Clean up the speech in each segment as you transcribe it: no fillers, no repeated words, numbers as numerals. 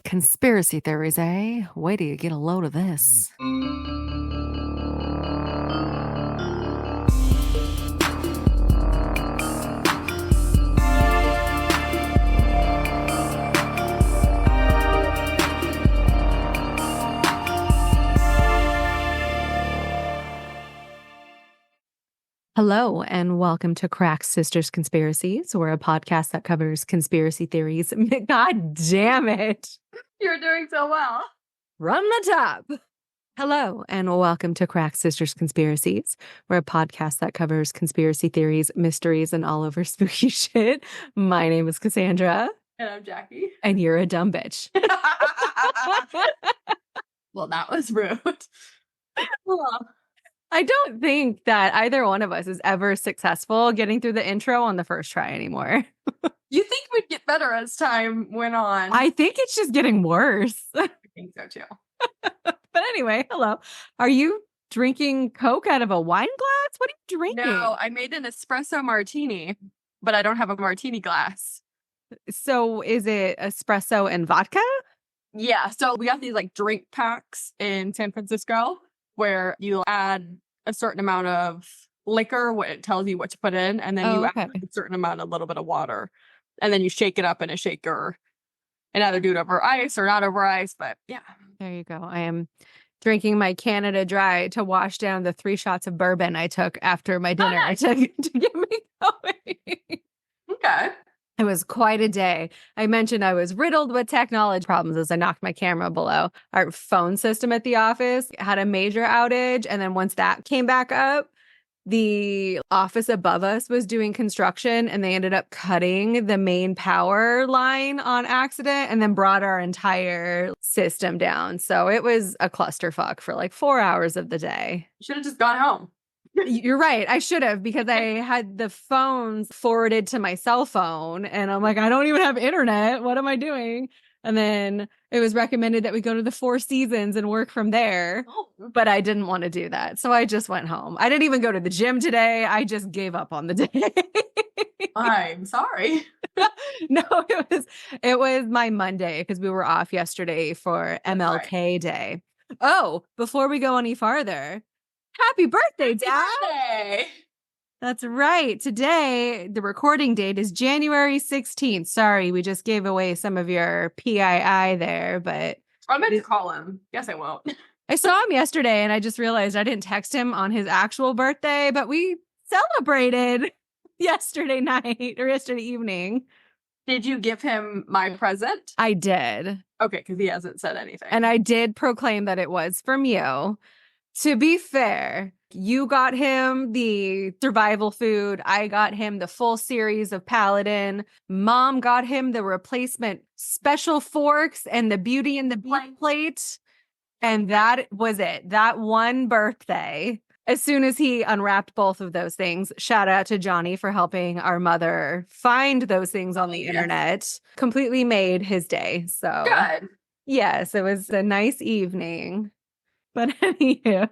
Conspiracy theories, eh? Wait till you get a load of this. Hello, and welcome to Crack Sisters Conspiracies. We're a podcast that covers conspiracy theories. God damn it. You're doing so well. Run the top. Hello, and welcome to Crack Sisters Conspiracies. We're a podcast that covers conspiracy theories, mysteries, and all over spooky shit. My name is Cassandra. And I'm Jackie. And you're a dumb bitch. Well, that was rude. I don't think that either one of us is ever successful getting through the intro on the first try anymore. You think we'd get better as time went on? I think it's just getting worse. I think so too. But anyway, hello. Are you drinking Coke out of a wine glass? What are you drinking? No, I made an espresso martini, but I don't have a martini glass. So is it espresso and vodka? Yeah, so we got these like drink packs in San Francisco where you add a certain amount of liquor, what it tells you what to put in, and then add a certain amount, a little bit of water, and then you shake it up in a shaker and either do it over ice or not over ice, but yeah. There you go. I am drinking my Canada Dry to wash down the 3 shots of bourbon I took after my dinner to get me going. Okay. It was quite a day. I mentioned I was riddled with technology problems as I knocked my camera below. Our phone system at the office had a major outage. And then once that came back up, the office above us was doing construction and they ended up cutting the main power line on accident and then brought our entire system down. So it was a clusterfuck for like 4 hours of the day. You should have just gone home. You're right. I should have, because I had the phones forwarded to my cell phone and I'm like, I don't even have internet. What am I doing? And then it was recommended that we go to the Four Seasons and work from there. But I didn't want to do that. So I just went home. I didn't even go to the gym today. I just gave up on the day. I'm sorry. No, it was my Monday because we were off yesterday for MLK Day. Oh, before we go any farther, happy birthday, Dad! Birthday. That's right. Today, the recording date is January 16th. Sorry, we just gave away some of your PII there, but I meant to call him. Guess I won't. I saw him yesterday and I just realized I didn't text him on his actual birthday, but we celebrated yesterday night or yesterday evening. Did you give him my present? I did. Okay, because he hasn't said anything. And I did proclaim that it was from you. To be fair, you got him the survival food. I got him the full series of Paladin. Mom got him the replacement special forks and the Beauty and the Beast plate. And that was it. That one birthday. As soon as he unwrapped both of those things, shout out to Johnny for helping our mother find those things on the internet. Completely made his day. So good. Yes, it was a nice evening. But anywho.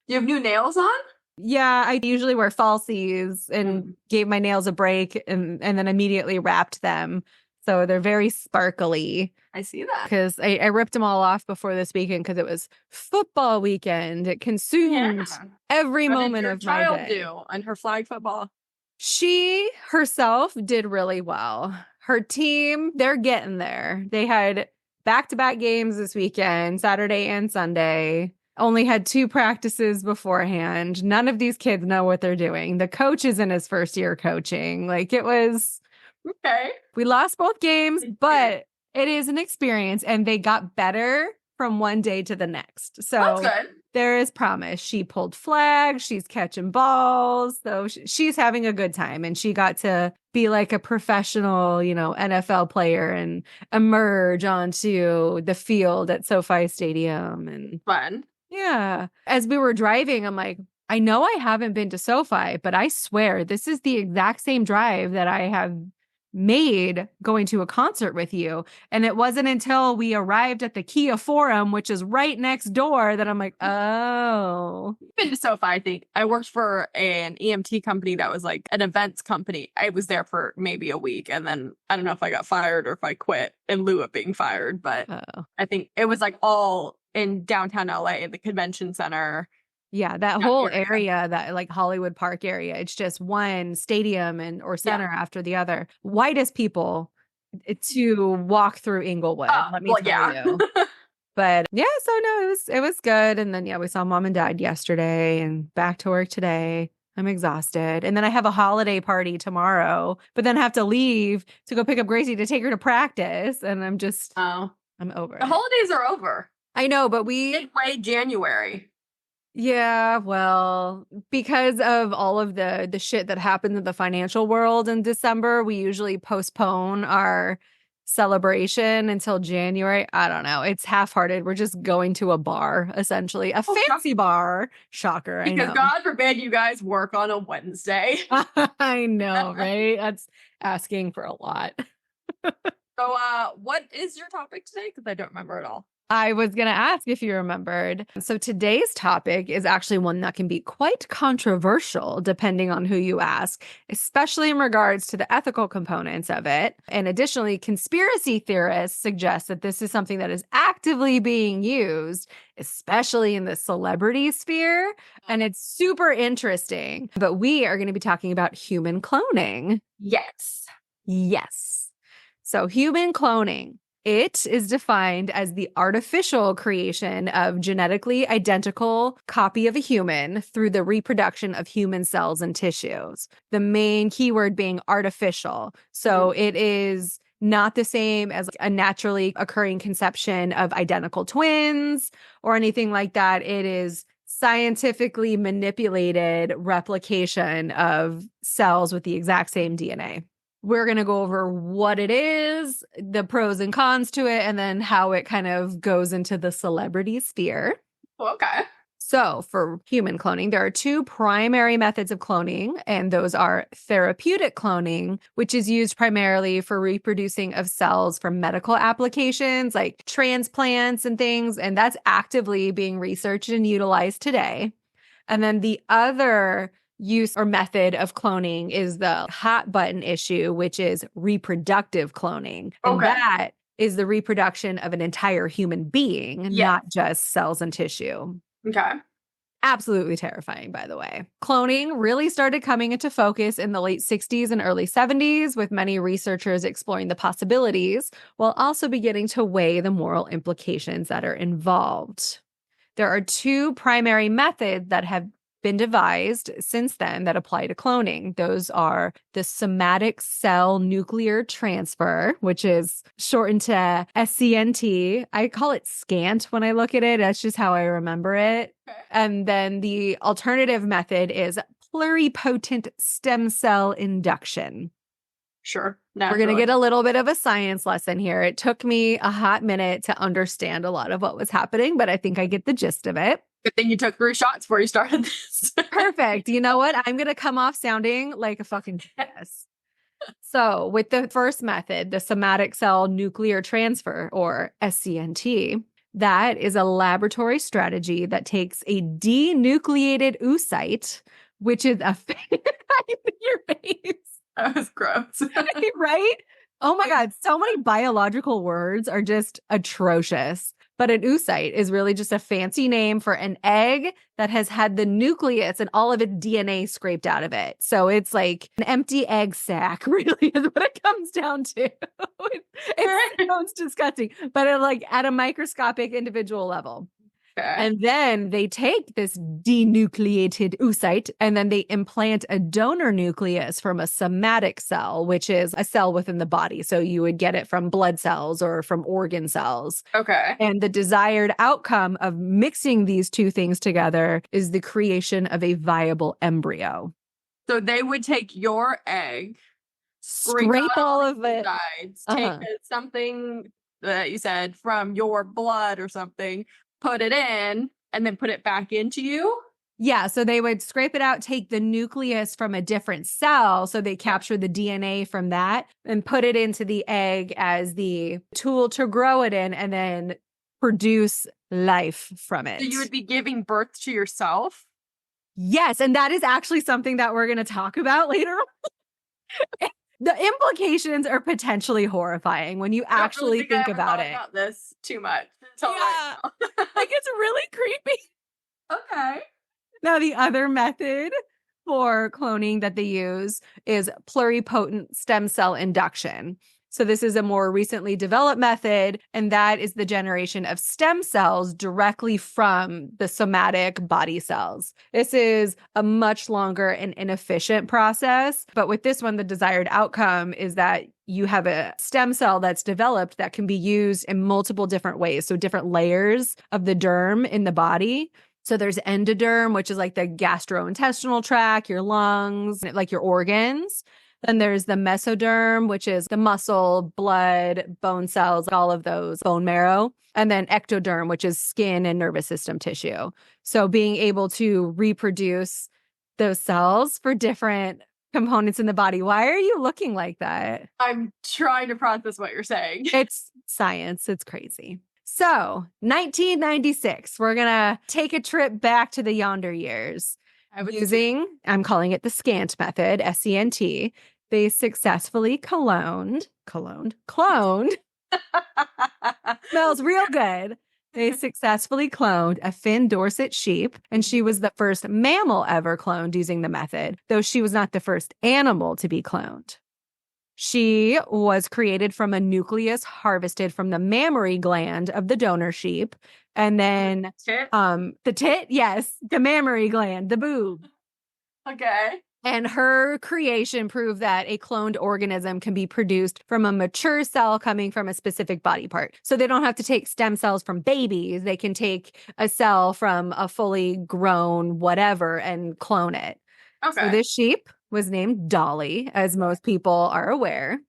You have new nails on? Yeah, I usually wear falsies and gave my nails a break and then immediately wrapped them. So they're very sparkly. I see that. Because I ripped them all off before this weekend because it was football weekend. It consumed every moment of my day. What did your child do on her flag football? She herself did really well. Her team, they're getting there. They had back-to-back games this weekend, Saturday and Sunday. Only had 2 practices beforehand. None of these kids know what they're doing. The coach is in his first year coaching. Like, it was... Okay. We lost both games, but it is an experience, and they got better from one day to the next. So that's good. There is promise. She pulled flags. She's catching balls. So she's having a good time, and she got to be like a professional, NFL player and emerge onto the field at SoFi Stadium. And fun. Yeah. As we were driving, I'm like, I know I haven't been to SoFi, but I swear this is the exact same drive that I have made going to a concert with you. And it wasn't until we arrived at the Kia Forum, which is right next door, that I'm like, oh. Been to SoFi, I think. I worked for an EMT company that was like an events company. I was there for maybe a week, and then I don't know if I got fired or if I quit in lieu of being fired, but I think it was like all in downtown LA, in the convention center. Yeah, that whole area, that like Hollywood Park area, it's just one stadium or center after the other. Whitest people to walk through Inglewood, let me tell you. But yeah, so no, it was good. And then we saw mom and dad yesterday and back to work today. I'm exhausted. And then I have a holiday party tomorrow, but then have to leave to go pick up Gracie to take her to practice. And I'm just, I'm over it. The holidays are over. I know, but midway January. Yeah, well, because of all of the shit that happens in the financial world in December, we usually postpone our celebration until January. I don't know. It's half-hearted. We're just going to a bar, essentially. A fancy bar. Shocker, because I know. God forbid you guys work on a Wednesday. I know, right? That's asking for a lot. So, what is your topic today? Because I don't remember at all. I was going to ask if you remembered. So today's topic is actually one that can be quite controversial depending on who you ask, especially in regards to the ethical components of it. And additionally, conspiracy theorists suggest that this is something that is actively being used, especially in the celebrity sphere. And it's super interesting. But we are going to be talking about human cloning. Yes. Yes. So human cloning. It is defined as the artificial creation of genetically identical copy of a human through the reproduction of human cells and tissues. The main keyword being artificial. So it is not the same as a naturally occurring conception of identical twins or anything like that. It is scientifically manipulated replication of cells with the exact same DNA. We're going to go over what it is, the pros and cons to it, and then how it kind of goes into the celebrity sphere. Okay. So for human cloning, there are two primary methods of cloning, and those are therapeutic cloning, which is used primarily for reproducing of cells for medical applications like transplants and things, and that's actively being researched and utilized today. And then the other use or method of cloning is the hot button issue, which is reproductive cloning. And that is the reproduction of an entire human being, not just cells and tissue. Okay. Absolutely terrifying, by the way. Cloning really started coming into focus in the late 60s and early 70s, with many researchers exploring the possibilities while also beginning to weigh the moral implications that are involved. There are two primary methods that have been devised since then that apply to cloning. Those are the somatic cell nuclear transfer, which is shortened to SCNT. I call it SCANT when I look at it. That's just how I remember it. And then the alternative method is pluripotent stem cell induction. Sure. Naturally. We're going to get a little bit of a science lesson here. It took me a hot minute to understand a lot of what was happening, but I think I get the gist of it. Good thing you took 3 shots before you started this. Perfect. You know what? I'm going to come off sounding like a fucking yes. So with the first method, the somatic cell nuclear transfer, or SCNT, that is a laboratory strategy that takes a denucleated oocyte, which is a your face. That was gross. Right? Oh my God. So many biological words are just atrocious. But an oocyte is really just a fancy name for an egg that has had the nucleus and all of its DNA scraped out of it. So it's like an empty egg sac, really, is what it comes down to. It sounds disgusting, but at a microscopic individual level. Okay. And then they take this denucleated oocyte and then they implant a donor nucleus from a somatic cell, which is a cell within the body. So you would get it from blood cells or from organ cells. Okay. And the desired outcome of mixing these two things together is the creation of a viable embryo. So they would take your egg, scrape all of it, take something that you said from your blood or something, put it in, and then put it back into you? Yeah, so they would scrape it out, take the nucleus from a different cell. So they capture the DNA from that and put it into the egg as the tool to grow it in and then produce life from it. So you would be giving birth to yourself? Yes, and that is actually something that we're going to talk about later on. The implications are potentially horrifying when you actually really think about it. About this too much until right now. Like it's really creepy. Okay. Now, the other method for cloning that they use is pluripotent stem cell induction. So this is a more recently developed method, and that is the generation of stem cells directly from the somatic body cells. This is a much longer and inefficient process, but with this one, the desired outcome is that you have a stem cell that's developed that can be used in multiple different ways. So different layers of the derm in the body. So there's endoderm, which is like the gastrointestinal tract, your lungs, like your organs. Then there's the mesoderm, which is the muscle, blood, bone cells, all of those, bone marrow. And then ectoderm, which is skin and nervous system tissue. So being able to reproduce those cells for different components in the body. Why are you looking like that? I'm trying to process what you're saying. It's science. It's crazy. So 1996, we're going to take a trip back to the yonder years. I'm calling it the SCANT method, SCNT. They successfully cloned. Smells real good. They successfully cloned a Finn Dorset sheep, and she was the first mammal ever cloned using the method, though she was not the first animal to be cloned. She was created from a nucleus harvested from the mammary gland of the donor sheep. And then the tit, yes, the mammary gland, the boob. Okay. And her creation proved that a cloned organism can be produced from a mature cell coming from a specific body part. So they don't have to take stem cells from babies. They can take a cell from a fully grown whatever and clone it. Okay. So this sheep was named Dolly, as most people are aware.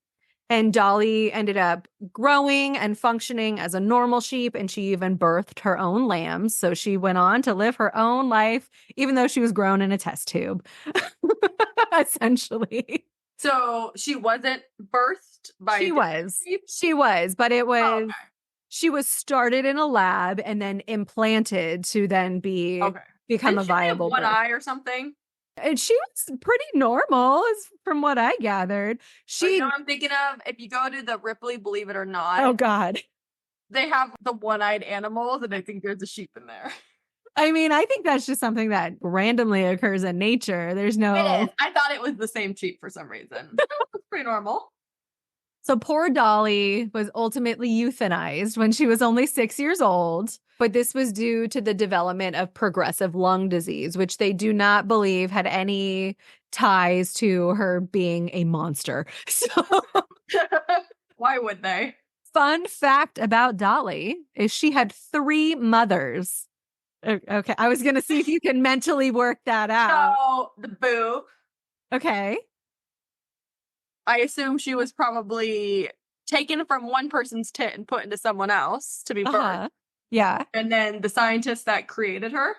And Dolly ended up growing and functioning as a normal sheep, and she even birthed her own lambs. So she went on to live her own life, even though she was grown in a test tube, essentially. So she wasn't birthed by She was, but it was she was started in a lab and then implanted to then become a viable one eye or something. And she was pretty normal, from what I gathered. You know what I'm thinking of? If you go to the Ripley, Believe It or Not. Oh, God. They have the one-eyed animals, and I think there's a sheep in there. I mean, I think that's just something that randomly occurs in nature. There's no... It is. I thought it was the same sheep for some reason. It's pretty normal. So poor Dolly was ultimately euthanized when she was only 6 years old. But this was due to the development of progressive lung disease, which they do not believe had any ties to her being a monster. So why would they? Fun fact about Dolly is she had 3 mothers. Okay, I was going to see if you can mentally work that out. So the boo. Okay. I assume she was probably taken from one person's tit and put into someone else to be birthed. Yeah. And then the scientists that created her?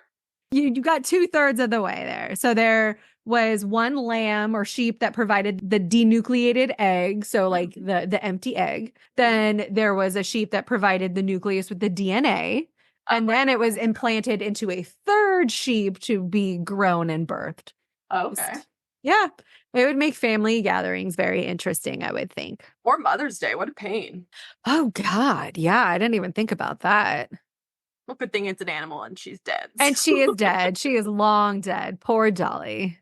You got 2/3 of the way there. So there was one lamb or sheep that provided the denucleated egg. So like the empty egg. Then there was a sheep that provided the nucleus with the DNA. And then it was implanted into a third sheep to be grown and birthed. Okay. Yeah. It would make family gatherings very interesting, I would think. Or Mother's Day. What a pain. Oh, God. Yeah. I didn't even think about that. Well, good thing it's an animal and she's dead. And she is dead. She is long dead. Poor Dolly.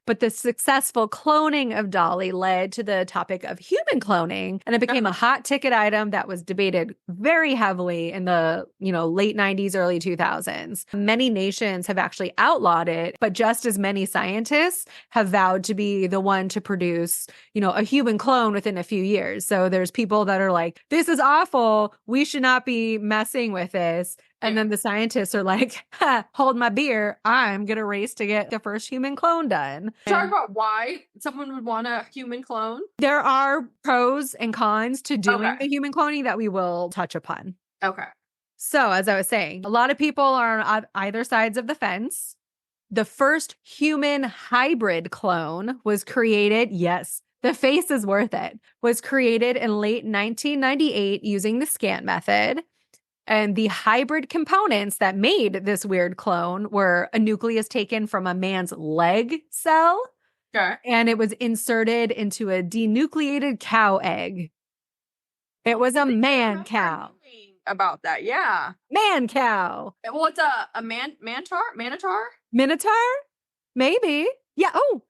But the successful cloning of Dolly led to the topic of human cloning, and it became a hot ticket item that was debated very heavily in the, late 90s, early 2000s. Many nations have actually outlawed it, but just as many scientists have vowed to be the one to produce, a human clone within a few years. So there's people that are like, this is awful. We should not be messing with this. And then the scientists are like, hold my beer. I'm going to race to get the first human clone done. Talk about why someone would want a human clone. There are pros and cons to doing the human cloning that we will touch upon. Okay. So as I was saying, a lot of people are on either sides of the fence. The first human hybrid clone was created. Yes, the face is worth it. Was created in late 1998 using the scan method. And the hybrid components that made this weird clone were a nucleus taken from a man's leg cell. Okay. And it was inserted into a denucleated cow egg. It was a man cow. About that, yeah. Man cow. Well, it's a minotaur? Minotaur? Maybe. Yeah. Oh.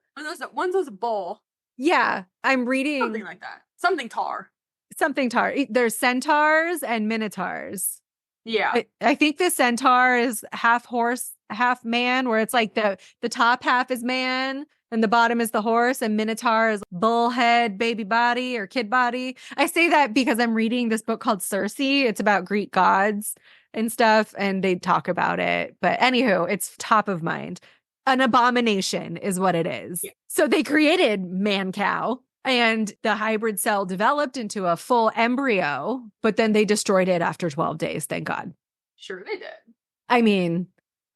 One's a bull. Yeah. I'm reading. Something like that. Something tar. Something tar. There's centaurs and minotaurs. Yeah. I think the centaur is half horse, half man, where it's like the top half is man and the bottom is the horse, and minotaur is bull head, baby body, or kid body. I say that because I'm reading this book called Circe. It's about Greek gods and stuff, and they talk about it. But anywho, it's top of mind. An abomination is what it is. Yeah. So they created man cow, and the hybrid cell developed into a full embryo, but then they destroyed it after 12 days. Thank God. Sure they did. I mean,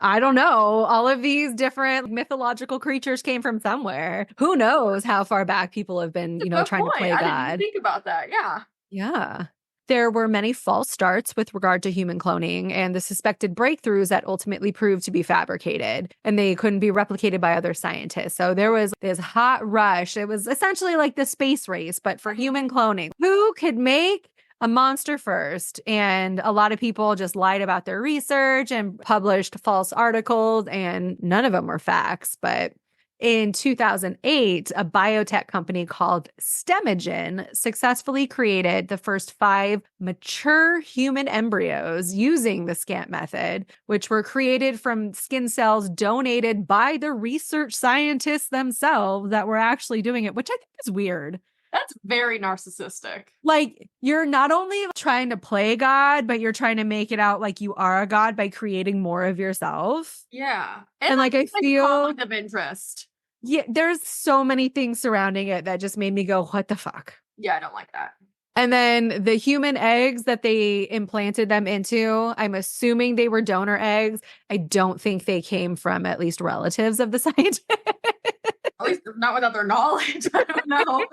I don't know. All of these different mythological creatures came from somewhere. Who knows how far back people have been, trying to play God. I didn't think about that. Yeah. Yeah. There were many false starts with regard to human cloning and the suspected breakthroughs that ultimately proved to be fabricated, and they couldn't be replicated by other scientists. So there was this hot rush. It was essentially like the space race, but for human cloning. Who could make a monster first? And a lot of people just lied about their research and published false articles, and none of them were facts. But in 2008, a biotech company called Stemogen successfully created the first 5 mature human embryos using the SCANT method, which were created from skin cells donated by the research scientists themselves that were actually doing it, which I think is weird. That's very narcissistic. Like, you're not only trying to play God, but you're trying to make it out like you are a God by creating more of yourself. Yeah. And like, I feel conflict of interest. Yeah, there's so many things surrounding it that just made me go, what the fuck? Yeah, I don't like that. And then the human eggs that they implanted them into, I'm assuming they were donor eggs. I don't think they came from at least relatives of the scientists. At least not without their knowledge. I don't know.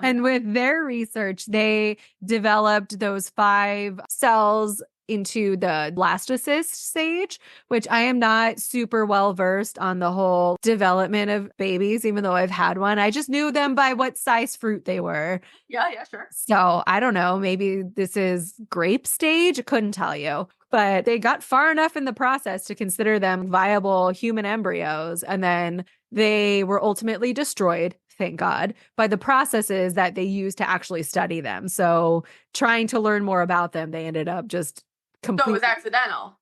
And with their research, they developed those 5 cells into the blastocyst stage, which I am not super well versed on the whole development of babies, even though I've had one. I just knew them by what size fruit they were. Yeah, sure. So I don't know, maybe this is grape stage. Couldn't tell you. But they got far enough in the process to consider them viable human embryos. And then they were ultimately destroyed, thank God, by the processes that they used to actually study them. So trying to learn more about them, they ended up just completely. So it was accidental.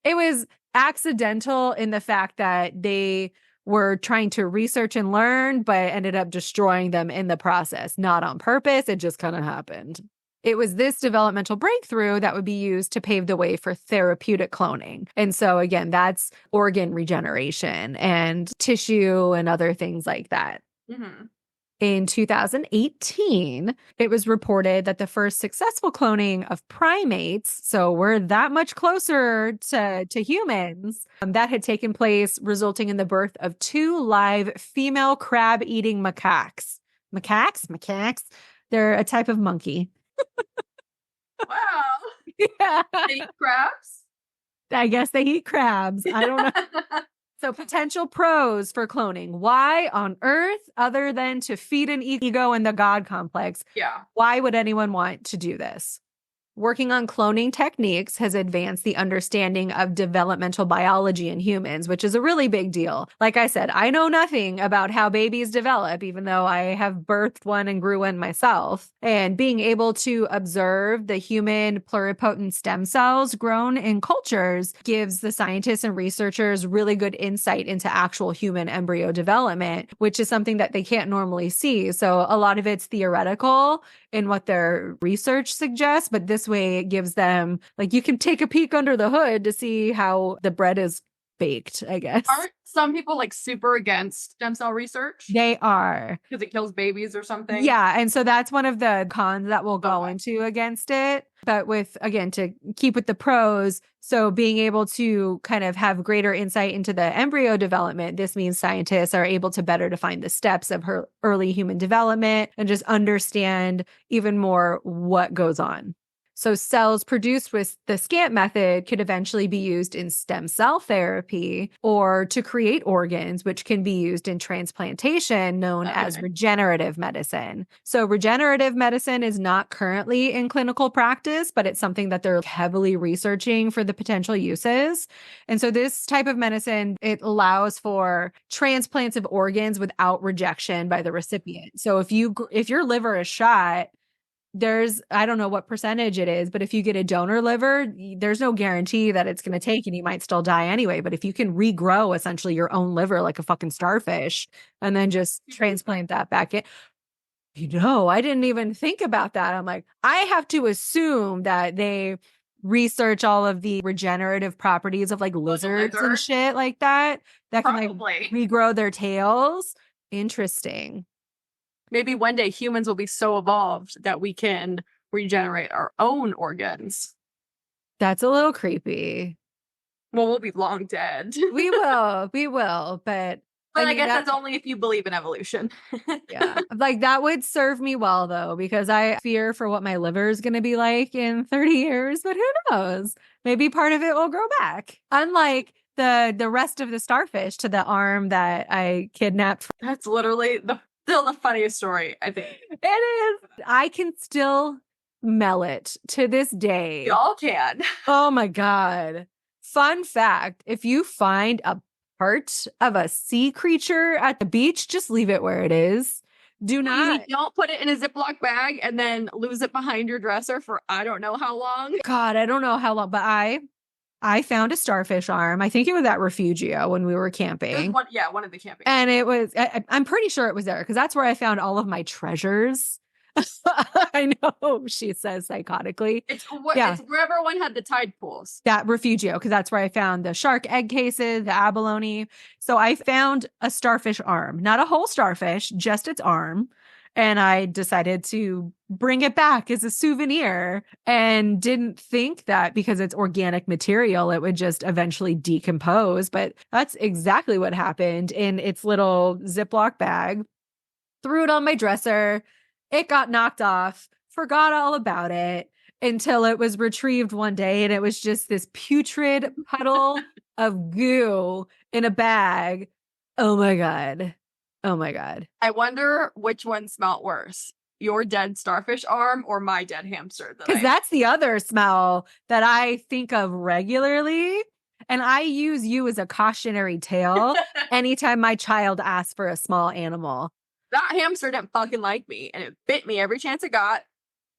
It was accidental in the fact that they were trying to research and learn, but ended up destroying them in the process. Not on purpose. It just kind of happened. It was this developmental breakthrough that would be used to pave the way for therapeutic cloning. And so again, that's organ regeneration and tissue and other things like that. Mm-hmm. In 2018, it was reported that the first successful cloning of primates, so we're that much closer to humans, that had taken place, resulting in the birth of 2 live female crab-eating macaques. Macaques? They're a type of monkey. Wow. Yeah. They eat crabs? I guess they eat crabs. I don't know. So potential pros for cloning. Why on earth, other than to feed an ego and the God complex, why would anyone want to do this? Working on cloning techniques has advanced the understanding of developmental biology in humans, which is a really big deal. Like I said, I know nothing about how babies develop, even though I have birthed one and grew one myself. And being able to observe the human pluripotent stem cells grown in cultures gives the scientists and researchers really good insight into actual human embryo development, which is something that they can't normally see. So a lot of it's theoretical in what their research suggests, but this way it gives them, like, you can take a peek under the hood to see how the bread is baked, I guess. Aren't some people like super against stem cell research? They are. Because it kills babies or something? Yeah. And so that's one of the cons that we'll go into against it. But with, again, to keep with the pros, so being able to kind of have greater insight into the embryo development, this means scientists are able to better define the steps of her early human development and just understand even more what goes on. So cells produced with the SCAMP method could eventually be used in stem cell therapy or to create organs, which can be used in transplantation, known as regenerative medicine. So regenerative medicine is not currently in clinical practice, but it's something that they're heavily researching for the potential uses. And so this type of medicine, it allows for transplants of organs without rejection by the recipient. So if your liver is shot, I don't know what percentage it is, but if you get a donor liver, there's no guarantee that it's going to take and you might still die anyway. But if you can regrow essentially your own liver like a fucking starfish and then just transplant that back in, I didn't even think about that. I'm like, I have to assume that they research all of the regenerative properties of like lizards and shit like that can like regrow their tails. Interesting. Maybe one day humans will be so evolved that we can regenerate our own organs. That's a little creepy. Well, we'll be long dead. We will. But I guess that's only if you believe in evolution. Yeah. Like that would serve me well though, because I fear for what my liver is going to be like in 30 years, but who knows? Maybe part of it will grow back. Unlike the rest of the starfish to the arm that I kidnapped. That's literally still the funniest story, I think. It is. I can still smell it to this day. Y'all can. Oh my God. Fun fact, if you find a part of a sea creature at the beach, just leave it where it is. Don't put it in a Ziploc bag and then lose it behind your dresser for I don't know how long. God, I don't know how long, but I found a starfish arm. I think it was at Refugio when we were camping. One of the camping. And it was, I'm pretty sure it was there because that's where I found all of my treasures. I know, she says psychotically. It's where everyone had the tide pools. That Refugio, because that's where I found the shark egg cases, the abalone. So I found a starfish arm, not a whole starfish, just its arm. And I decided to bring it back as a souvenir and didn't think that because it's organic material, it would just eventually decompose. But that's exactly what happened in its little Ziploc bag. Threw it on my dresser. It got knocked off, forgot all about it until it was retrieved one day. And it was just this putrid puddle of goo in a bag. Oh my God. Oh my God. I wonder which one smelled worse, your dead starfish arm or my dead hamster. Because that's the other smell that I think of regularly. And I use you as a cautionary tale anytime my child asks for a small animal. That hamster didn't fucking like me and it bit me every chance it got.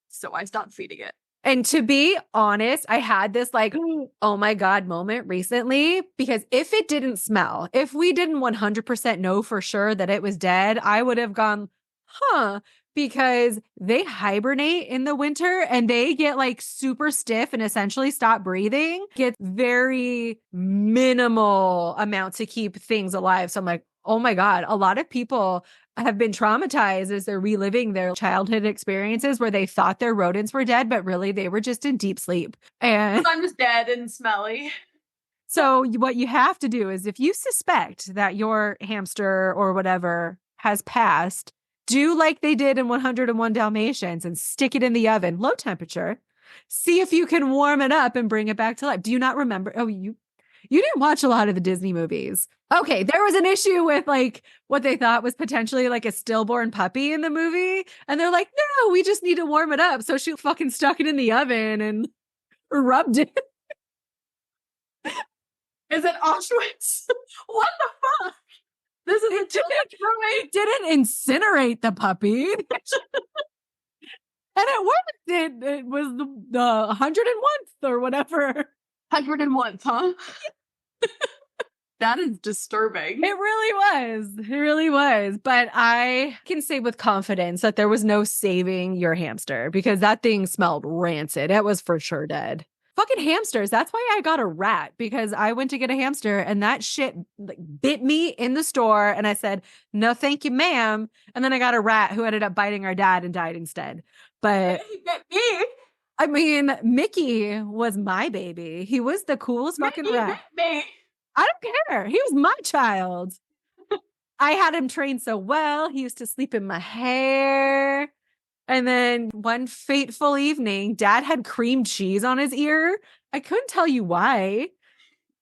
So I stopped feeding it. And to be honest, I had this like, oh my God moment recently, because if it didn't smell, if we didn't 100% know for sure that it was dead, I would have gone, because they hibernate in the winter and they get like super stiff and essentially stop breathing, get very minimal amount to keep things alive. So I'm like, oh my God, a lot of people have been traumatized as they're reliving their childhood experiences where they thought their rodents were dead, but really they were just in deep sleep. And I'm just dead and smelly. So what you have to do is if you suspect that your hamster or whatever has passed, do like they did in 101 Dalmatians and stick it in the oven, low temperature. See if you can warm it up and bring it back to life. Do you not remember? Oh, you didn't watch a lot of the Disney movies. Okay, there was an issue with like what they thought was potentially like a stillborn puppy in the movie. And they're like, no, we just need to warm it up. So she fucking stuck it in the oven and rubbed it. Is it Auschwitz? What the fuck? This is a children's movie. It didn't incinerate the puppy. And it worked. It was the 101th or whatever. 101th, huh? That is disturbing. It really was. It really was. But I can say with confidence that there was no saving your hamster because that thing smelled rancid. It was for sure dead. Fucking hamsters. That's why I got a rat, because I went to get a hamster and that shit bit me in the store. And I said, no, thank you, ma'am. And then I got a rat who ended up biting our dad and died instead. But he bit me. I mean, Mickey was my baby. He was the coolest fucking rat. Bit me. I don't care. He was my child. I had him trained so well. He used to sleep in my hair. And then one fateful evening, Dad had cream cheese on his ear. I couldn't tell you why.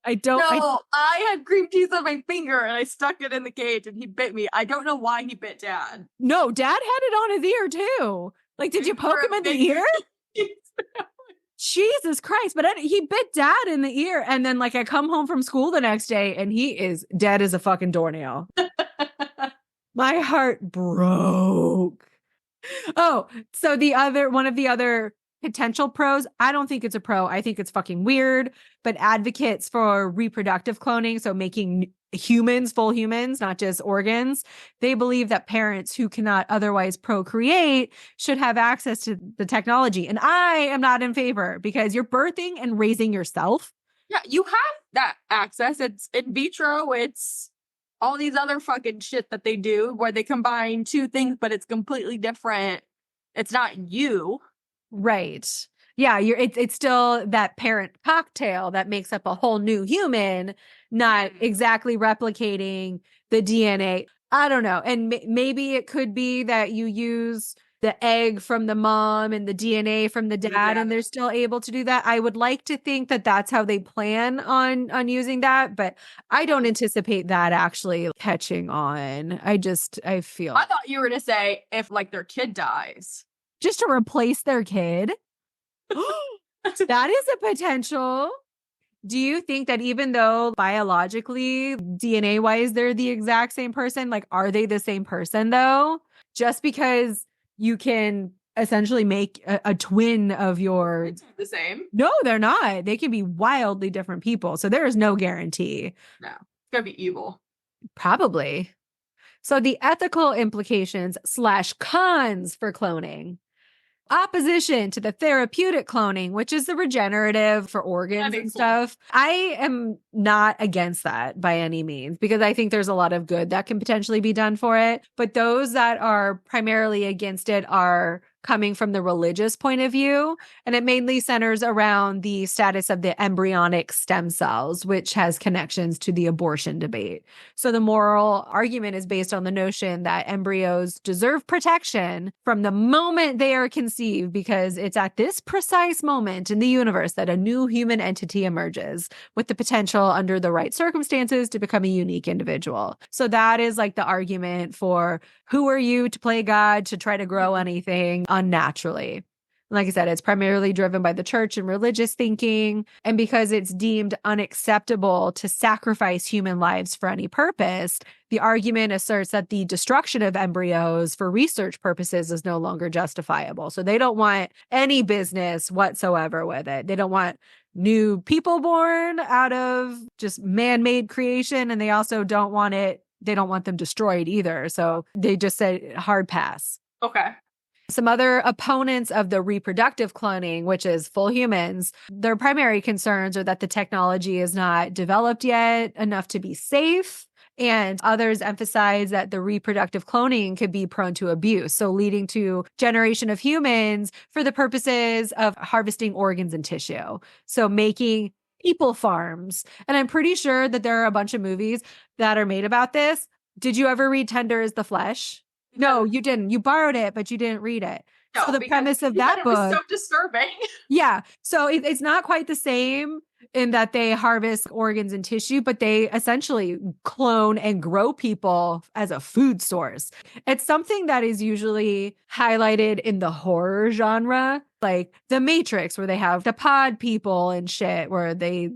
I had cream cheese on my finger and I stuck it in the cage and he bit me. I don't know why he bit Dad. No, Dad had it on his ear too. Like, did you poke him in the ear? Jesus Christ. But he bit Dad in the ear. And then, like, I come home from school the next day and he is dead as a fucking doornail. My heart broke. Oh, so one of the other potential pros, I don't think it's a pro. I think it's fucking weird, but advocates for reproductive cloning, so making humans, full humans, not just organs, they believe that parents who cannot otherwise procreate should have access to the technology. And I am not in favor, because you're birthing and raising yourself. Yeah, you have that access. It's in vitro. It's all these other fucking shit that they do where they combine two things, but it's completely different. It's not you. Right. Yeah, it's still that parent cocktail that makes up a whole new human, not exactly replicating the DNA. I don't know. And maybe it could be that you use the egg from the mom and the DNA from the dad, and they're still able to do that. I would like to think that that's how they plan on using that, but I don't anticipate that actually catching on. I feel. I thought you were to say if, like, their kid dies. Just to replace their kid? That is a potential. Do you think that even though biologically, DNA-wise, they're the exact same person, like, are they the same person though? Just because you can essentially make a twin of your... It's the same. No, they're not. They can be wildly different people. So there is no guarantee. No, it's gonna be evil. Probably. So the ethical implications / cons for cloning. Opposition to the therapeutic cloning, which is the regenerative for organs and stuff. I am not against that by any means, because I think there's a lot of good that can potentially be done for it. But those that are primarily against it are coming from the religious point of view. And it mainly centers around the status of the embryonic stem cells, which has connections to the abortion debate. So the moral argument is based on the notion that embryos deserve protection from the moment they are conceived, because it's at this precise moment in the universe that a new human entity emerges with the potential, under the right circumstances, to become a unique individual. So that is like the argument for, who are you to play God, to try to grow anything unnaturally? Like I said, it's primarily driven by the church and religious thinking. And because it's deemed unacceptable to sacrifice human lives for any purpose, the argument asserts that the destruction of embryos for research purposes is no longer justifiable. So they don't want any business whatsoever with it. They don't want new people born out of just man-made creation. And they also don't want them destroyed either. So they just said hard pass. Okay. Some other opponents of the reproductive cloning, which is full humans, their primary concerns are that the technology is not developed yet enough to be safe. And others emphasize that the reproductive cloning could be prone to abuse, so leading to generation of humans for the purposes of harvesting organs and tissue. So making people farms. And I'm pretty sure that there are a bunch of movies that are made about this. Did you ever read Tender is the Flesh? No, you didn't. You borrowed it, but you didn't read it. No, so the premise of that book was so disturbing. Yeah. So it's not quite the same in that they harvest organs and tissue, but they essentially clone and grow people as a food source. It's something that is usually highlighted in the horror genre, like The Matrix, where they have the pod people and shit, where they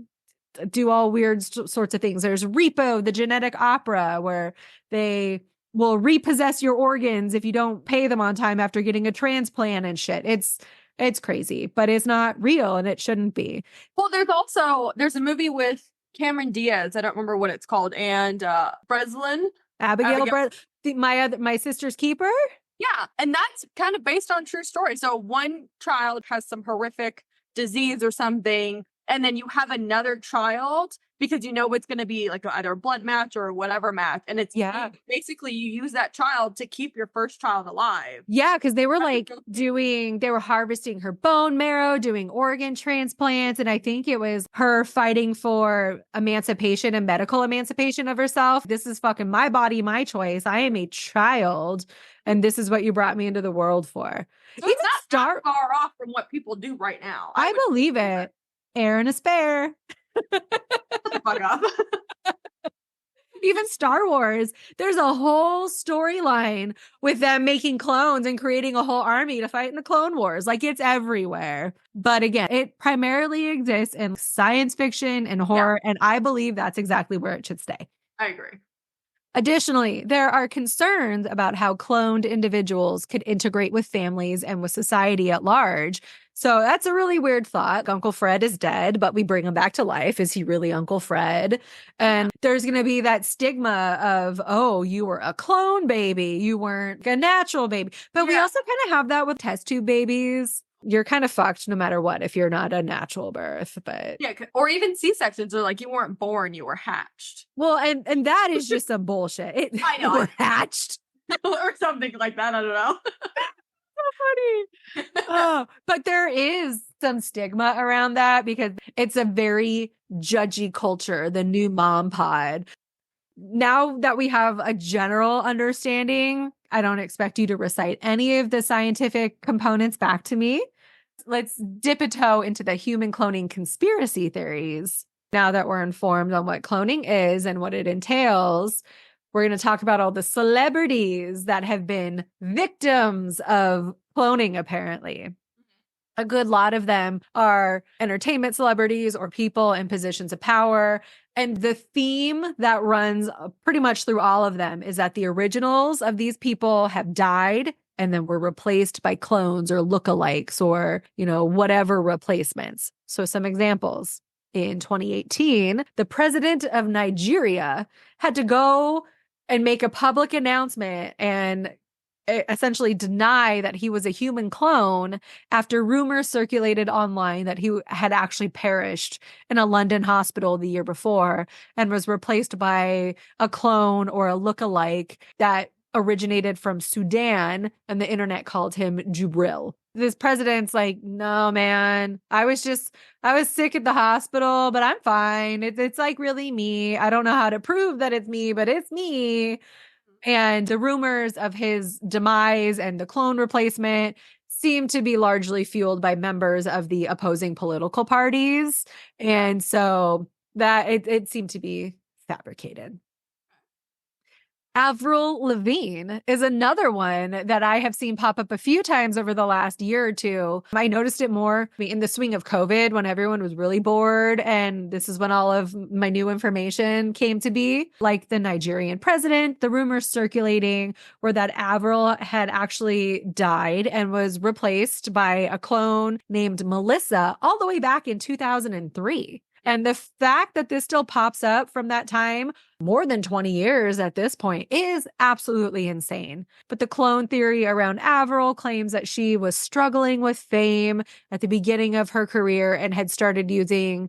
do all weird sorts of things. There's Repo, the genetic opera, where they will repossess your organs if you don't pay them on time after getting a transplant and shit. It's crazy, but it's not real and it shouldn't be. Well, there's a movie with Cameron Diaz. I don't remember what it's called. And Breslin. Abigail. My sister's keeper. Yeah. And that's kind of based on true story. So one child has some horrific disease or something, and then you have another child because you know it's going to be like either a blood match or whatever match. And it's basically you use that child to keep your first child alive. Yeah, because they were like they were harvesting her bone marrow, doing organ transplants. And I think it was her fighting for emancipation and medical emancipation of herself. This is fucking my body, my choice. I am a child. And this is what you brought me into the world for. So it's not that far off from what people do right now. I believe it. Heir and a spare. Shut the fuck up. Even Star Wars, there's a whole storyline with them making clones and creating a whole army to fight in the Clone Wars. Like, it's everywhere. But again, it primarily exists in science fiction and horror, and I believe that's exactly where it should stay. I agree. Additionally, there are concerns about how cloned individuals could integrate with families and with society at large. So that's a really weird thought. Uncle Fred is dead, but we bring him back to life. Is he really Uncle Fred? And there's going to be that stigma of, oh, you were a clone baby. You weren't a natural baby. But we also kind of have that with test tube babies. You're kind of fucked no matter what if you're not a natural birth. But or even C-sections are like you weren't born, you were hatched. Well, and that is just some bullshit. I know. You were hatched. Or something like that. I don't know. So funny. But there is some stigma around that because it's a very judgy culture, the new mom pod. Now that we have a general understanding, I don't expect you to recite any of the scientific components back to me. Let's dip a toe into the human cloning conspiracy theories. Now that we're informed on what cloning is and what it entails, we're going to talk about all the celebrities that have been victims of cloning, apparently. A good lot of them are entertainment celebrities or people in positions of power. And the theme that runs pretty much through all of them is that the originals of these people have died and then were replaced by clones or lookalikes or, whatever replacements. So some examples. In 2018, the president of Nigeria had to go and make a public announcement and essentially deny that he was a human clone after rumors circulated online that he had actually perished in a London hospital the year before and was replaced by a clone or a lookalike that originated from Sudan, and the internet called him Jubril. This president's like, no, man, I was sick at the hospital, but I'm fine. It's like really me. I don't know how to prove that it's me, but it's me. And the rumors of his demise and the clone replacement seem to be largely fueled by members of the opposing political parties. And so that it seemed to be fabricated. Avril Lavigne is another one that I have seen pop up a few times over the last year or two. I noticed it more in the swing of COVID when everyone was really bored. And this is when all of my new information came to be. Like the Nigerian president, the rumors circulating were that Avril had actually died and was replaced by a clone named Melissa all the way back in 2003. And the fact that this still pops up from that time, more than 20 years at this point, is absolutely insane. But the clone theory around Avril claims that she was struggling with fame at the beginning of her career and had started using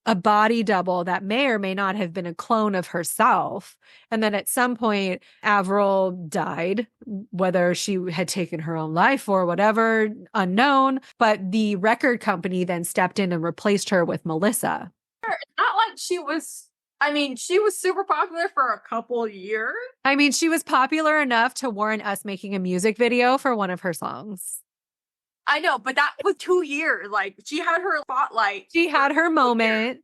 a body double that may or may not have been a clone of herself. And then at some point, Avril died, whether she had taken her own life or whatever, unknown. But the record company then stepped in and replaced her with Melissa. It's not like she was super popular for a couple years. She was popular enough to warrant us making a music video for one of her songs. I know, but that was 2 years. Like, she had her spotlight. She had her moment,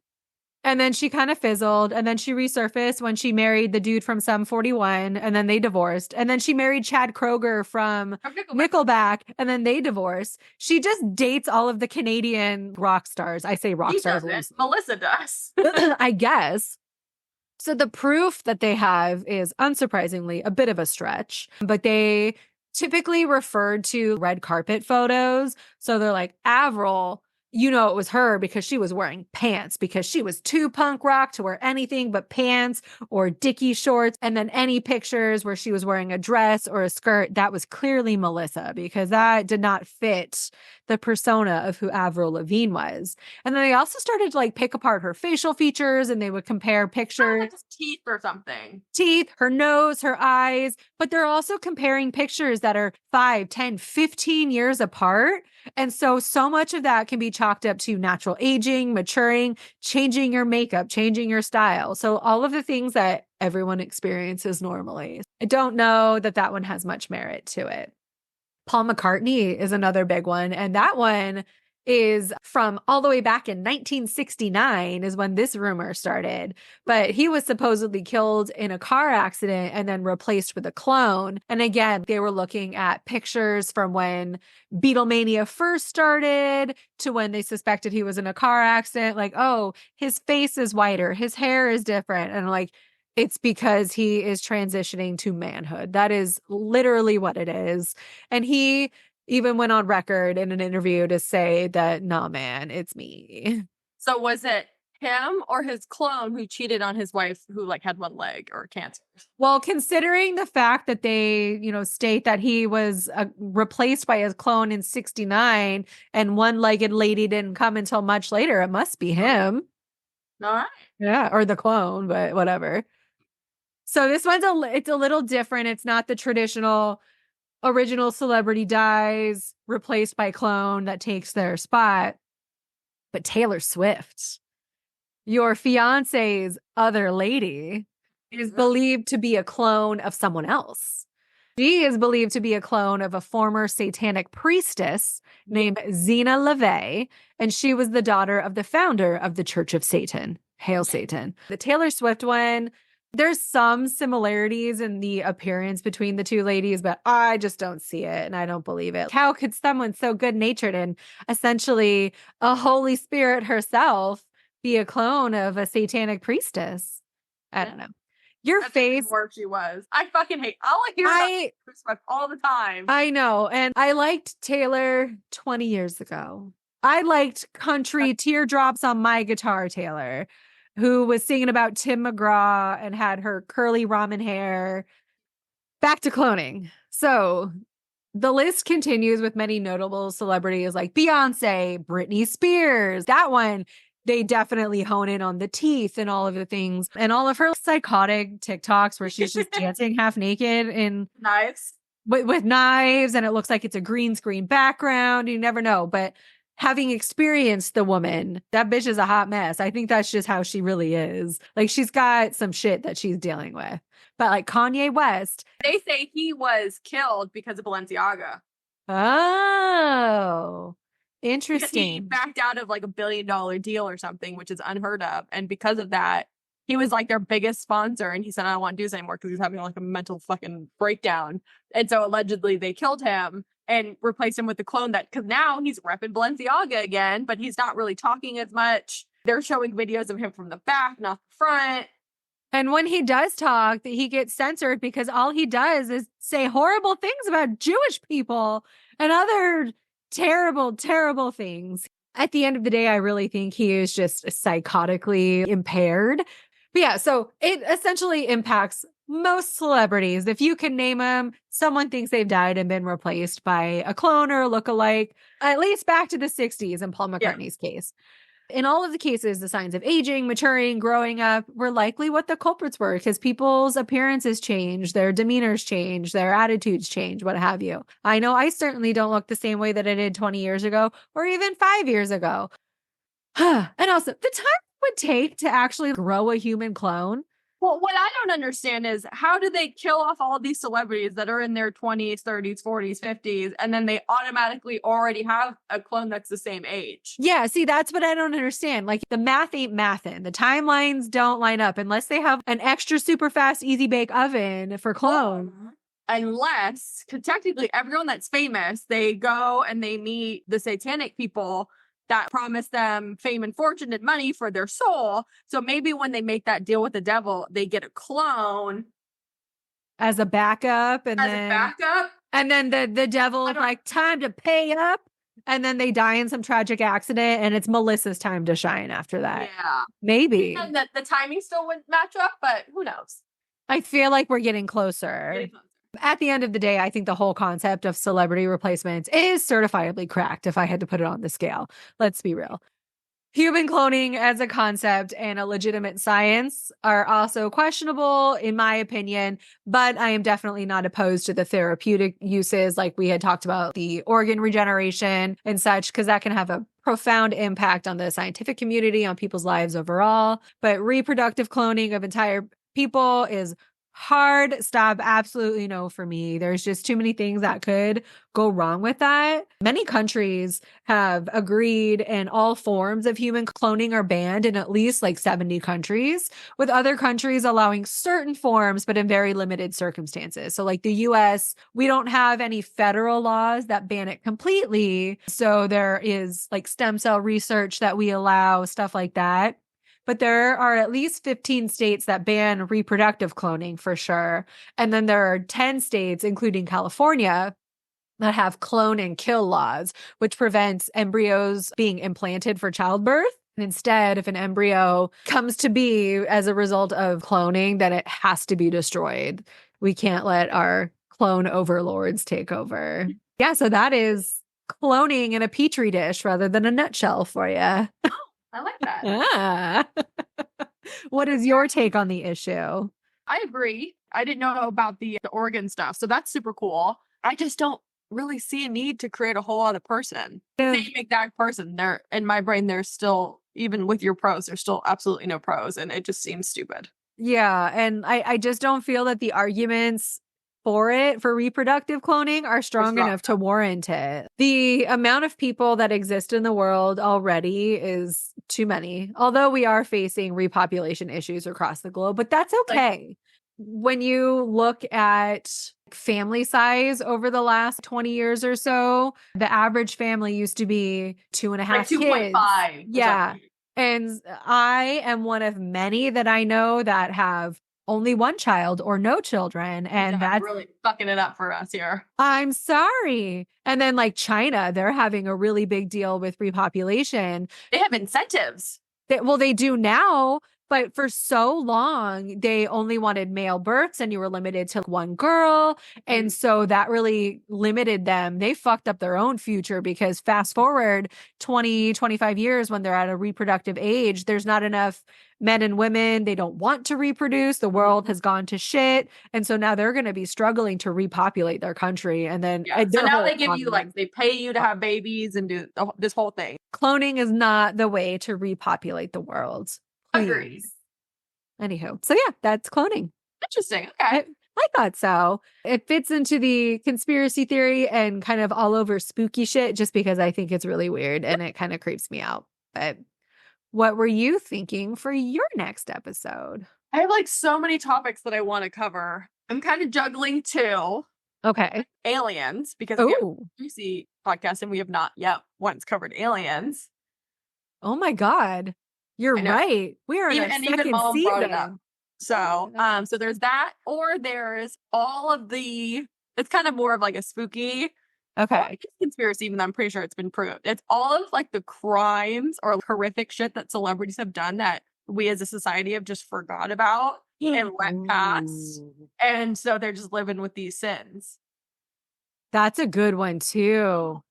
and then she kind of fizzled, and then she resurfaced when she married the dude from Sum 41, and then they divorced. And then she married Chad Kroeger from Nickelback, and then they divorced. She just dates all of the Canadian rock stars. I say rock stars. Melissa does. I guess. So the proof that they have is unsurprisingly a bit of a stretch, but they typically referred to red carpet photos. So they're like, Avril, you know it was her because she was wearing pants, because she was too punk rock to wear anything but pants or Dickie shorts. And then any pictures where she was wearing a dress or a skirt, that was clearly Melissa, because that did not fit the persona of who Avril Lavigne was. And then they also started to like pick apart her facial features, and they would compare pictures. Like teeth or something. Teeth, her nose, her eyes. But they're also comparing pictures that are 5, 10, 15 years apart. And so much of that can be chalked up to natural aging, maturing, changing your makeup, changing your style. So all of the things that everyone experiences normally. I don't know that one has much merit to it. Paul McCartney is another big one. And that one is from all the way back in 1969 is when this rumor started. But he was supposedly killed in a car accident and then replaced with a clone. And again, they were looking at pictures from when Beatlemania first started to when they suspected he was in a car accident. Like, oh, his face is whiter, his hair is different. And like, it's because he is transitioning to manhood. That is literally what it is. And he even went on record in an interview to say that, nah, man, it's me. So was it him or his clone who cheated on his wife who like had one leg or cancer? Well, considering the fact that they, state that he was replaced by his clone in 69 and one-legged lady didn't come until much later, it must be him. All right. Yeah, or the clone, but whatever. So this one's it's a little different. It's not the traditional original celebrity dies, replaced by clone that takes their spot. But Taylor Swift, your fiance's other lady, is believed to be a clone of someone else. She is believed to be a clone of a former satanic priestess named Zena LaVey, and she was the daughter of the founder of the Church of Satan. Hail Satan. The Taylor Swift one, there's some similarities in the appearance between the two ladies, but I just don't see it and I don't believe it. How could someone so good-natured and essentially a Holy Spirit herself be a clone of a satanic priestess? I don't know. Your face. Where she was. I fucking hate. All I hear about Swift all the time. I know. And I liked Taylor 20 years ago. I liked country teardrops on my guitar, Taylor, who was singing about Tim McGraw and had her curly ramen hair. Back to cloning. So the list continues with many notable celebrities like Beyonce, Britney Spears. That one, they definitely hone in on the teeth and all of the things and all of her psychotic TikToks where she's just dancing half naked in knives with knives. And it looks like it's a green screen background. You never know. But having experienced the woman, that bitch is a hot mess. I think that's just how she really is. Like, she's got some shit that she's dealing with. But like Kanye West. They say he was killed because of Balenciaga. Oh, interesting. He backed out of like $1 billion deal or something, which is unheard of. And because of that, he was like their biggest sponsor. And he said, I don't want to do this anymore because he's having like a mental fucking breakdown. And so allegedly they killed him and replace him with the clone because now he's repping Balenciaga again, but he's not really talking as much. They're showing videos of him from the back, not the front. And when he does talk, he gets censored because all he does is say horrible things about Jewish people and other terrible, terrible things. At the end of the day, I really think he is just psychotically impaired. But yeah, so it essentially impacts most celebrities. If you can name them, someone thinks they've died and been replaced by a clone or a lookalike, at least back to the 60s in Paul McCartney's case. In all of the cases, the signs of aging, maturing, growing up were likely what the culprits were because people's appearances change, their demeanors change, their attitudes change, what have you. I know I certainly don't look the same way that I did 20 years ago or even 5 years ago. And also, the time it would take to actually grow a human clone. Well, what I don't understand is how do they kill off all these celebrities that are in their 20s, 30s, 40s, 50s, and then they automatically already have a clone that's the same age? Yeah, see, that's what I don't understand. Like, the math ain't mathin'. The timelines don't line up unless they have an extra super fast, easy bake oven for clone. Unless, because technically everyone that's famous, they go and they meet the satanic people that promise them fame and fortune and money for their soul. So maybe when they make that deal with the devil, they get a clone as a backup, and then the devil is like, time to pay up. And then they die in some tragic accident and it's Melissa's time to shine after that. Yeah. Maybe. And the timing still wouldn't match up, but who knows? I feel like we're getting closer. At the end of the day, I think the whole concept of celebrity replacements is certifiably cracked if I had to put it on the scale. Let's be real. Human cloning as a concept and a legitimate science are also questionable, in my opinion, but I am definitely not opposed to the therapeutic uses, like we had talked about the organ regeneration and such, because that can have a profound impact on the scientific community, on people's lives overall. But reproductive cloning of entire people is hard stop. Absolutely no for me. There's just too many things that could go wrong with that. Many countries have agreed, and all forms of human cloning are banned in at least like 70 countries, with other countries allowing certain forms, but in very limited circumstances. So like the US, we don't have any federal laws that ban it completely. So there is like stem cell research that we allow, stuff like that. But there are at least 15 states that ban reproductive cloning for sure. And then there are 10 states, including California, that have clone and kill laws, which prevents embryos being implanted for childbirth. And instead, if an embryo comes to be as a result of cloning, then it has to be destroyed. We can't let our clone overlords take over. Yeah, so that is cloning in a petri dish rather than a nutshell for you. I like that. What is your take on the issue? I agree. I didn't know about the organ stuff, so that's super cool. I just don't really see a need to create a whole other person. Same exact person. There in my brain, there's still, even with your pros, there's still absolutely no pros, and it just seems stupid. Yeah, and I just don't feel that the arguments for reproductive cloning are strong enough to warrant it. The amount of people that exist in the world already is too many, although we are facing repopulation issues across the globe, but that's okay. When you look at family size over the last 20 years or so, the average family used to be 2.5 like 2.5. kids. Yeah. And I am one of many that I know that have only one child or no children. And that's really fucking it up for us here. I'm sorry. And then like China, they're having a really big deal with repopulation. They have incentives. They do now. But for so long, they only wanted male births and you were limited to one girl. And so that really limited them. They fucked up their own future because fast forward 20, 25 years when they're at a reproductive age, there's not enough men and women. They don't want to reproduce. The world has gone to shit. And so now they're going to be struggling to repopulate their country. And then so now they give you they pay you to have babies and do this whole thing. Cloning is not the way to repopulate the world. Agreed. Anywho, so yeah, that's cloning. Interesting. Okay. I thought so. It fits into the conspiracy theory and kind of all over spooky shit just because I think it's really weird and it kind of creeps me out. But what were you thinking for your next episode? I have like so many topics that I want to cover. I'm kind of juggling two. Okay. Aliens, because we have a juicy podcast and we have not yet once covered aliens. Oh my God. You're right. We are in our second season. So, so there's that, or there's all of the, it's kind of more of like a spooky conspiracy, even though I'm pretty sure it's been proved. It's all of like the crimes or horrific shit that celebrities have done that we as a society have just forgot about and let pass. And so they're just living with these sins. That's a good one too.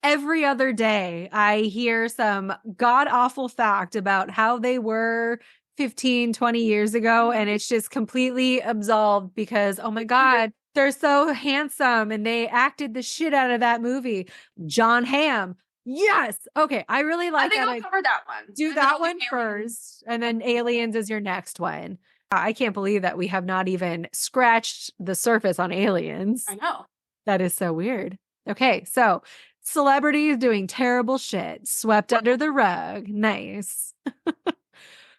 Every other day, I hear some god-awful fact about how they were 15, 20 years ago, and it's just completely absolved because, oh my God, they're so handsome, and they acted the shit out of that movie. John Hamm. Yes. Okay, I really like that. I think I'll cover that one. Do that one first, and then Aliens is your next one. I can't believe that we have not even scratched the surface on aliens. I know. That is so weird. Okay, so celebrities doing terrible shit, swept under the rug. Nice.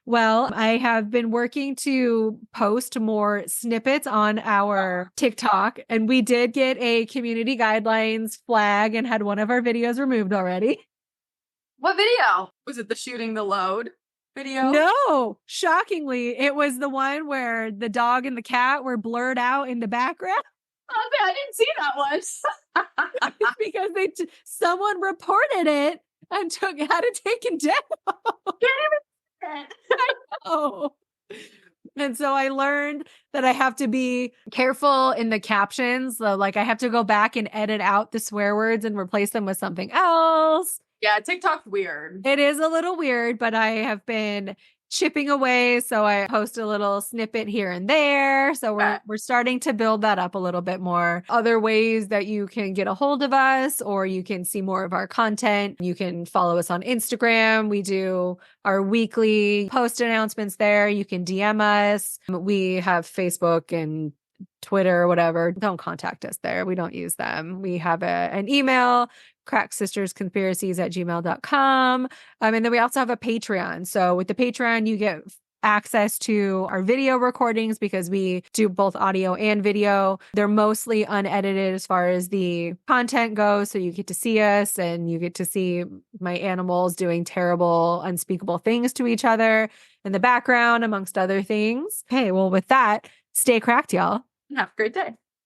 Well, I have been working to post more snippets on our TikTok, and we did get a community guidelines flag and had one of our videos removed already. What video? Was it the shooting the load video? No, shockingly, it was the one where the dog and the cat were blurred out in the background. I didn't see that one. Because someone reported it and had it taken down. I know. And so I learned that I have to be careful in the captions. So, like, I have to go back and edit out the swear words and replace them with something else. Yeah, TikTok's weird. It is a little weird, but I have been chipping away. So I post a little snippet here and there. So we're starting to build that up a little bit more. Other ways that you can get a hold of us, or you can see more of our content. You can follow us on Instagram. We do our weekly post announcements there. You can DM us. We have Facebook and Twitter or whatever. Don't contact us there. We don't use them. We have an email, crackssistersconspiracies@gmail.com. And then we also have a Patreon. So with the Patreon, you get access to our video recordings because we do both audio and video. They're mostly unedited as far as the content goes. So you get to see us and you get to see my animals doing terrible, unspeakable things to each other in the background, amongst other things. Okay, well, with that, stay cracked, y'all. Have a great day.